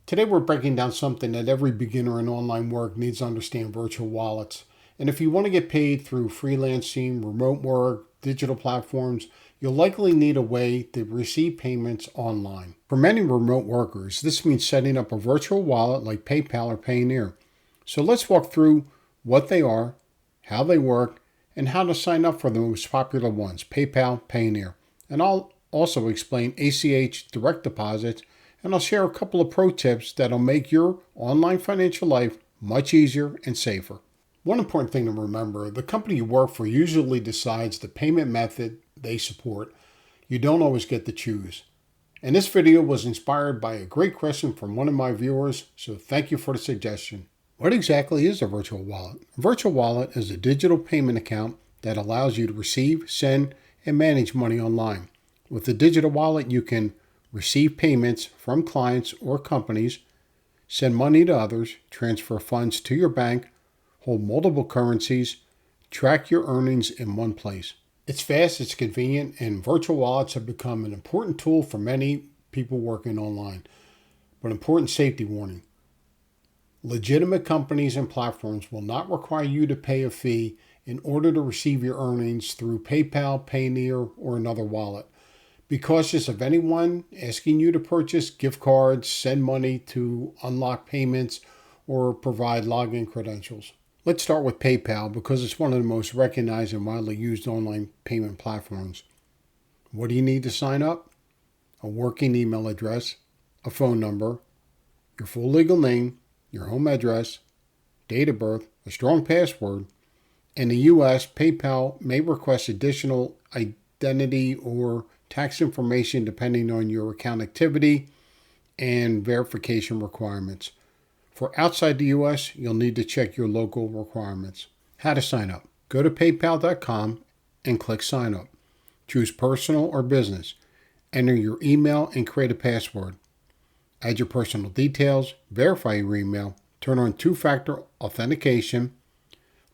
Today we're breaking down something that every beginner in online work needs to understand: virtual wallets. And if you want to get paid through freelancing, remote work, digital platforms, you'll likely need a way to receive payments online. For many remote workers, this means setting up a virtual wallet like PayPal or Payoneer. So let's walk through what they are, how they work, and how to sign up for the most popular ones: PayPal, Payoneer. And I'll also explain ACH direct deposits, and I'll share a couple of pro tips that'll make your online financial life much easier and safer. One important thing to remember: the company you work for usually decides the payment method they support. You don't always get to choose. And this video was inspired by a great question from one of my viewers, so thank you for the suggestion. What exactly is a virtual wallet? A virtual wallet is a digital payment account that allows you to receive, send, and manage money online. With a digital wallet, you can receive payments from clients or companies, send money to others, transfer funds to your bank, hold multiple currencies, track your earnings in one place. It's fast, it's convenient, and virtual wallets have become an important tool for many people working online. But important safety warning: legitimate companies and platforms will not require you to pay a fee in order to receive your earnings through PayPal, Payoneer, or another wallet. Be cautious of anyone asking you to purchase gift cards, send money to unlock payments, or provide login credentials. Let's start with PayPal because it's one of the most recognized and widely used online payment platforms. What do you need to sign up? A working email address, a phone number, your full legal name, your home address, date of birth, a strong password. In the US, PayPal may request additional identity or tax information depending on your account activity and verification requirements. For outside the US, you'll need to check your local requirements. How to sign up: go to paypal.com and click sign up. Choose personal or business. Enter your email and create a password. Add your personal details, verify your email, turn on two-factor authentication,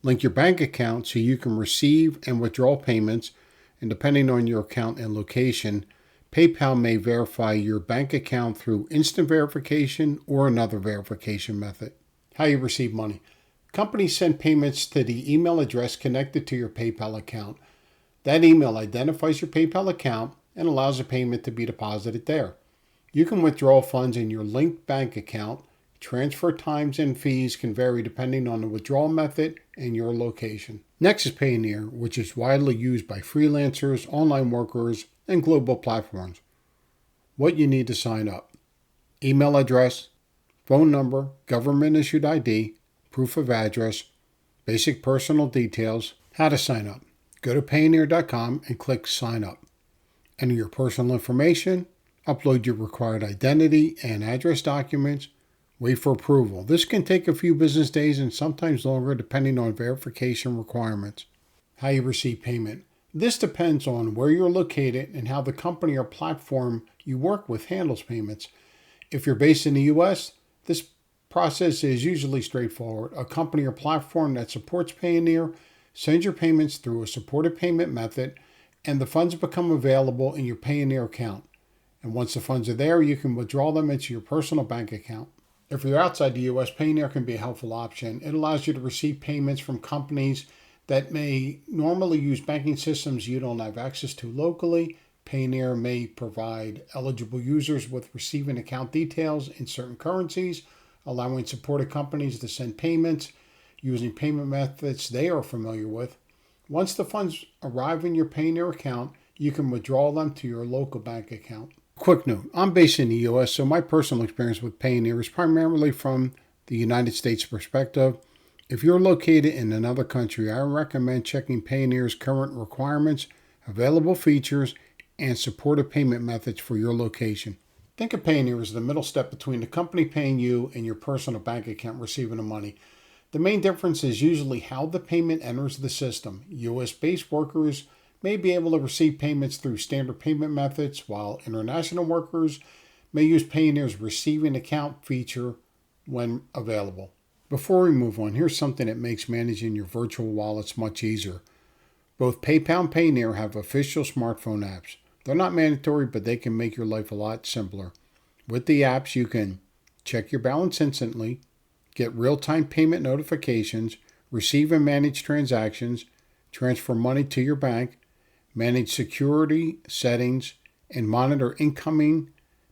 link your bank account so you can receive and withdraw payments, and depending on your account and location, PayPal may verify your bank account through instant verification or another verification method. How you receive money: companies send payments to the email address connected to your PayPal account. That email identifies your PayPal account and allows a payment to be deposited there. You can withdraw funds in your linked bank account. Transfer times and fees can vary depending on the withdrawal method and your location. Next is Payoneer, which is widely used by freelancers, online workers, and global platforms. What you need to sign up: email address, phone number, government-issued ID, proof of address, basic personal details. How to sign up: go to Payoneer.com and click sign up. Enter your personal information, upload your required identity and address documents, wait for approval. This can take a few business days and sometimes longer depending on verification requirements. How you receive payment: this depends on where you're located and how the company or platform you work with handles payments. If you're based in the US, this process is usually straightforward. A company or platform that supports Payoneer sends your payments through a supported payment method, and the funds become available in your Payoneer account. And once the funds are there, you can withdraw them into your personal bank account. If you're outside the US, Payoneer can be a helpful option. It allows you to receive payments from companies that may normally use banking systems you don't have access to locally. Payoneer may provide eligible users with receiving account details in certain currencies, allowing supported companies to send payments using payment methods they are familiar with. Once the funds arrive in your Payoneer account, you can withdraw them to your local bank account. Quick note: I'm based in the US, so my personal experience with Payoneer is primarily from the United States perspective. If you're located in another country, I recommend checking Payoneer's current requirements, available features, and supported payment methods for your location. Think of Payoneer as the middle step between the company paying you and your personal bank account receiving the money. The main difference is usually how the payment enters the system. US-based workers may be able to receive payments through standard payment methods, while international workers may use Payoneer's receiving account feature when available. Before we move on, here's something that makes managing your virtual wallets much easier. Both PayPal and Payoneer have official smartphone apps. They're not mandatory, but they can make your life a lot simpler. With the apps, you can check your balance instantly, get real-time payment notifications, receive and manage transactions, transfer money to your bank, manage security settings, and monitor incoming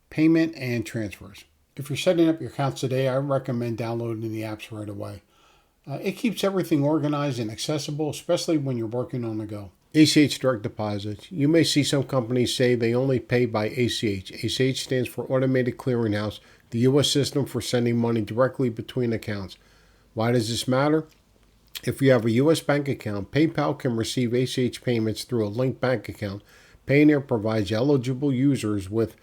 payment and transfers. If you're setting up your accounts today, I recommend downloading the apps right away. It keeps everything organized and accessible, especially when you're working on the go. ACH direct deposits. You may see some companies say they only pay by ACH. ACH stands for Automated Clearinghouse, the U.S. system for sending money directly between accounts. Why does this matter? If you have a U.S. bank account, PayPal can receive ACH payments through a linked bank account. Payoneer provides eligible users with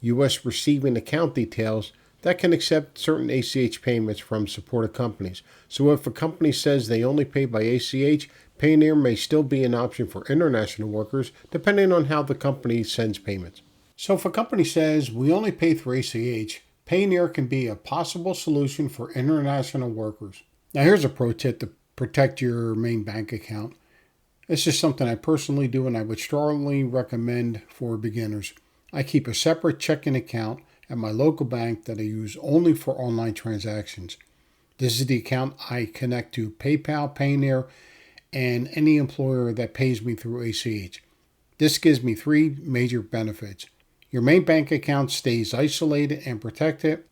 U.S. receiving account details that can accept certain ACH payments from supported companies. So if a company says they only pay by ACH, Payoneer may still be an option for international workers, depending on how the company sends payments. So if a company says we only pay through ACH, Payoneer can be a possible solution for international workers. Now here's a pro tip to protect your main bank account. This is something I personally do and I would strongly recommend for beginners. I keep a separate checking account at my local bank that I use only for online transactions. This is the account I connect to PayPal, Payoneer, and any employer that pays me through ACH. This gives me three major benefits. Your main bank account stays isolated and protected.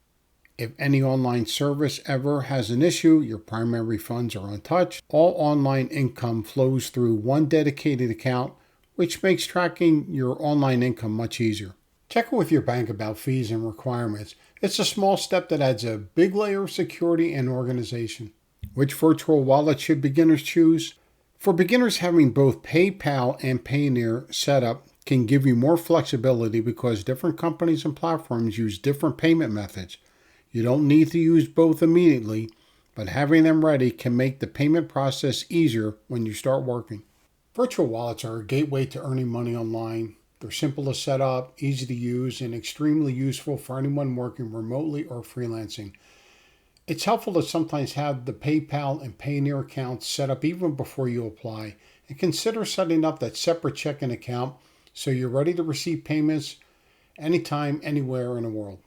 If any online service ever has an issue, your primary funds are untouched. All online income flows through one dedicated account, which makes tracking your online income much easier. Check with your bank about fees and requirements. It's a small step that adds a big layer of security and organization. Which virtual wallet should beginners choose? For beginners, having both PayPal and Payoneer set up can give you more flexibility because different companies and platforms use different payment methods. You don't need to use both immediately, but having them ready can make the payment process easier when you start working. Virtual wallets are a gateway to earning money online. They're simple to set up, easy to use, and extremely useful for anyone working remotely or freelancing. It's helpful to sometimes have the PayPal and Payoneer accounts set up even before you apply, and consider setting up that separate checking account so you're ready to receive payments anytime, anywhere in the world.